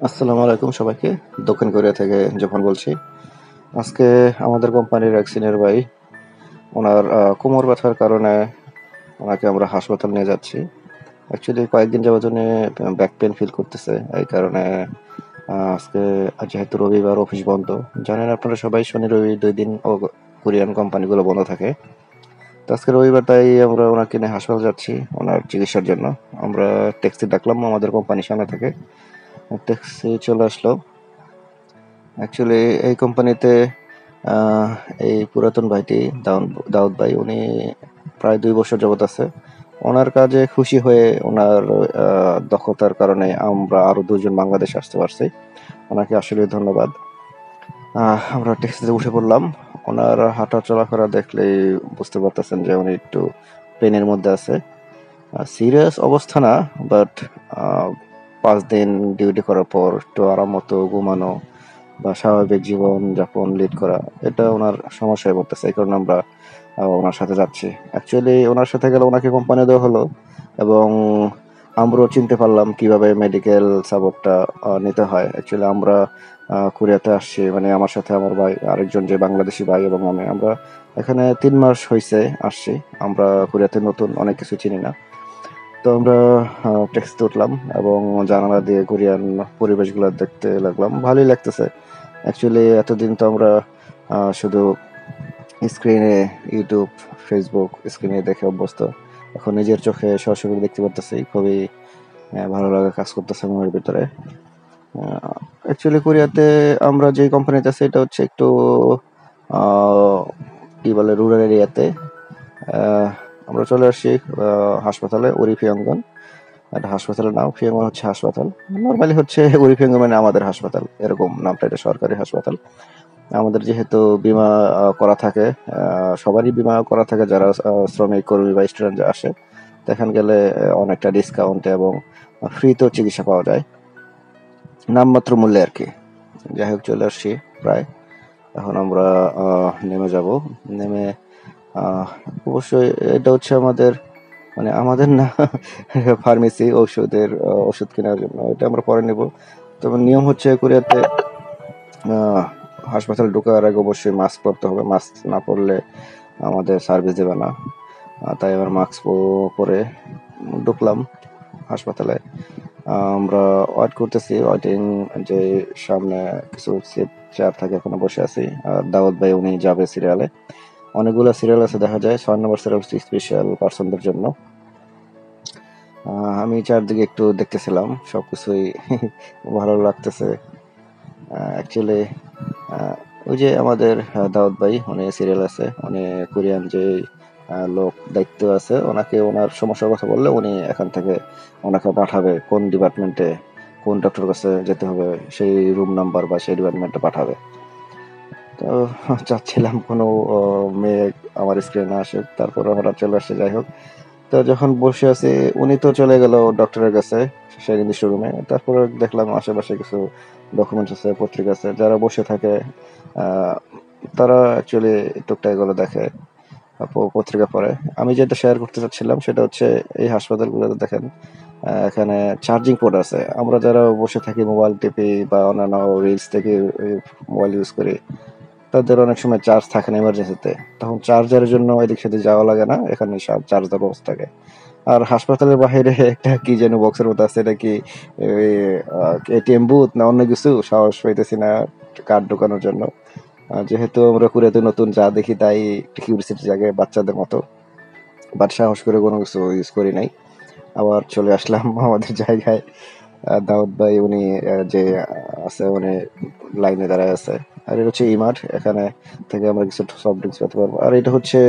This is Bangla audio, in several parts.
আসসালামু আলাইকুম সবাইকে। দক্ষিণ কোরিয়া থেকে জোফান বলছি। আজকে আমাদের কোম্পানির এক সিনিয়র ভাই, ওনার কোমর ব্যথার কারণে ওনাকে আমরা হাসপাতাল নিয়ে যাচ্ছি। অ্যাকচুয়ালি কয়েকদিন যাবত উনি ব্যাক পেইন ফিল করতেছে। এই কারণে আজকে যেহেতু রবিবার অফিস বন্ধ, জানেন আপনারা সবাই শনি রবি 2 দিন কোরিয়ান কোম্পানিগুলো বন্ধ থাকে। তো আজকে রবিবার তাই আমরা ওনাকে নিয়ে হাসপাতাল যাচ্ছি ওনার চিকিৎসার জন্য। আমরা ট্যাক্সি ডাকলাম আমাদের কোম্পানির সামনে থেকে। ট্যাক্সি চলে আসলো। অ্যাকচুয়ালি এই কোম্পানিতে আহ, এই পুরাতন ভাইটি দাউদ ভাই, উনি প্রায় 2 বছর যাবত আছে। ওনার কাজে খুশি হয়ে ওনার দক্ষতার কারণে আমরা আরো 2 জন বাংলাদেশ আসতে পারছি। ওনাকে আসলে ধন্যবাদ। আমরা ট্যাক্সিতে উঠে পড়লাম। ওনার হাঁটা চলাফেরা দেখলেই বুঝতে পারতেছেন যে উনি একটু পেনের মধ্যে আছে। সিরিয়াস অবস্থা না, বাট 5 দিন ডিউটি করার পর একটু আরাম মতো ঘুমানো বা স্বাভাবিক জীবন যাপন লিড করা, এটা ওনার সমস্যায় পড়তেছে। এই কারণে আমরা ওনার সাথে যাচ্ছি। অ্যাকচুয়ালি ওনার সাথে গেলে ওনাকে কোম্পানি দেওয়া হলো, এবং আমরাও চিনতে পারলাম কিভাবে মেডিকেল সাপোর্টটা নিতে হয়। অ্যাকচুয়ালি আমরা কোরিয়াতে আসছি, মানে আমার সাথে আমার ভাই আরেকজন যে বাংলাদেশি ভাই এবং আমরা এখানে 3 মাস হয়েছে আসছি। আমরা কোরিয়াতে নতুন, অনেক কিছু চিনি না। তো আমরা ট্যাক্সিতে উঠলাম এবং জানালা দিয়ে কোরিয়ান পরিবেশগুলো দেখতে লাগলাম। ভালোই লাগতেছে। অ্যাকচুয়ালি এতদিন তো আমরা শুধু স্ক্রিনে ইউটিউব, ফেসবুক স্ক্রিনে দেখে অভ্যস্ত। এখন নিজের চোখে সরাসরি দেখতে পারতেছি, খুবই ভালো লাগা কাজ করতেছে মনের ভিতরে। অ্যাকচুয়ালি কোরিয়াতে আমরা যে কোম্পানিতে আছি এটা হচ্ছে একটু আহ, কি বলে, রুরাল এরিয়াতে। আমরা চলে আসছি হাসপাতালে উরিফিয়ঙ্গন। এটা হাসপাতালের নাম, ফিয়ঙ্গন হচ্ছে হাসপাতাল। নর্মালি হচ্ছে উরিফিয়ঙ্গন মানে আমাদের হাসপাতাল, এরকম নামটা। এটা সরকারি হাসপাতাল। আমাদের যেহেতু বীমা করা থাকে, সবারই বীমা করা থাকে যারা শ্রমিক কর্মী বা স্টুডেন্ট আসে। তো এখানে গেলে অনেকটা ডিসকাউন্টে এবং ফ্রিতেও চিকিৎসা পাওয়া যায়, নামমাত্র মূল্যে আর কি। যাই হোক, চলে আসছি প্রায়। এখন আমরা নেমে যাব। নেমে আহ, অবশ্যই এটা হচ্ছে আমাদের, মানে আমাদের না, ফার্মেসি, ওষুধ কেনার জন্য। এটা আমরা পরে নেব। তবে নিয়ম হচ্ছে কোরিয়াতে আহ, হাসপাতাল ঢোকার আগে অবশ্যই মাস্ক পরতে হবে। মাস্ক না পরলে আমাদের সার্ভিস দেবে না। তাই আবার মাস্ক পরে ঢুকলাম হাসপাতালে। আমরা ওয়েট করতেছি, ওয়েটিং যে সামনে কিছু সিট চেয়ার থাকে, এখনো বসে আছি। আর দাউদ ভাই উনি যাবে সিরিয়ালে। অনেকগুলো সিরিয়াল আছে, দেখা যায় 6 নম্বর সিরিয়াল স্পেশাল পার্সনদের জন্য। আমি চারদিকে একটু দেখতেছিলাম, সবকিছুই ভালো লাগতেছে। অ্যাকচুয়ালি ওই যে আমাদের দাউদ ভাই, উনি সিরিয়াল আছে, উনি কোরিয়ান যে লোক দায়িত্ব আছে, ওনাকে ওনার সমস্যার কথা বললে উনি এখান থেকে ওনাকে পাঠাবে কোন ডিপার্টমেন্টে, কোন ডক্টর কাছে যেতে হবে, সেই রুম নাম্বার বা সেই ডিপার্টমেন্টে পাঠাবে। তো চাচ্ছিলাম কোনো মেয়ে আমার স্ক্রিনে না আসে, তারপর আমরা চলে আসছে। যাই হোক, তো যখন বসে আছি, উনি তো চলে গেল ডক্টরের কাছে সেই নির্দিষ্ট রুমে। তারপরে দেখলাম আশেপাশে কিছু ডকুমেন্টস আছে, পত্রিকা আছে। যারা বসে থাকে আহ, তারা অ্যাকচুয়ালি টুকটাক এগুলো দেখে, পত্রিকা পড়ে। আমি যেটা শেয়ার করতে চাচ্ছিলাম সেটা হচ্ছে, এই হাসপাতালগুলোতে দেখেন এখানে চার্জিং পোর্ট আছে। আমরা যারা বসে থাকি মোবাইল টিপি বা অন্যান্য রিলস থেকে মোবাইল ইউজ করি, তাদের অনেক সময় চার্জ থাকে না এমার্জেন্সিতে। তখন চার্জারের জন্য এদিক সেদিক যাওয়া লাগে না, এখানে সব চার্জ দেওয়ার ব্যবস্থা থাকে। আর হাসপাতালের বাইরে একটা কি যেন বক্সের মতো আছে, এটা কি এটিএম বুথ না অন্য কিছু, সাহস পাইতেছি না কার্ড ঢোকানোর জন্য। যেহেতু আমরা কুরিয়াতে নতুন, যা দেখি তাই একটু কিউরিসিটি জাগে বাচ্চাদের মতো, বাট সাহস করে কোনো কিছু ইউজ করি নাই। আবার চলে আসলাম আমাদের জায়গায়। দাউদ ভাই উনি যে আছে, উনি লাইনে দাঁড়ায় আছে। আর এটা হচ্ছে ইমার্ট, এখানে থেকে আমরা কিছু সফট ড্রিঙ্কস পেতে পারবো। আর এটা হচ্ছে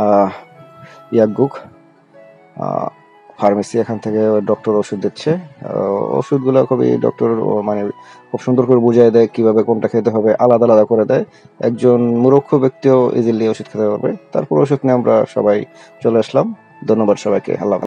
আহ, ইয়াগুক ফার্মেসি। এখান থেকে ডক্টর ওষুধ দিচ্ছে। ওষুধগুলো খুবই ডক্টর, মানে খুব সুন্দর করে বুঝিয়ে দেয় কিভাবে কোনটা খেতে হবে, আলাদা আলাদা করে দেয়। একজন মূর্খ ব্যক্তিও ইজিলি ওষুধ খেতে পারবে। তারপর ওষুধ নিয়ে আমরা সবাই চলে আসলাম। ধন্যবাদ সবাইকে। আল্লাহ হাফেজ।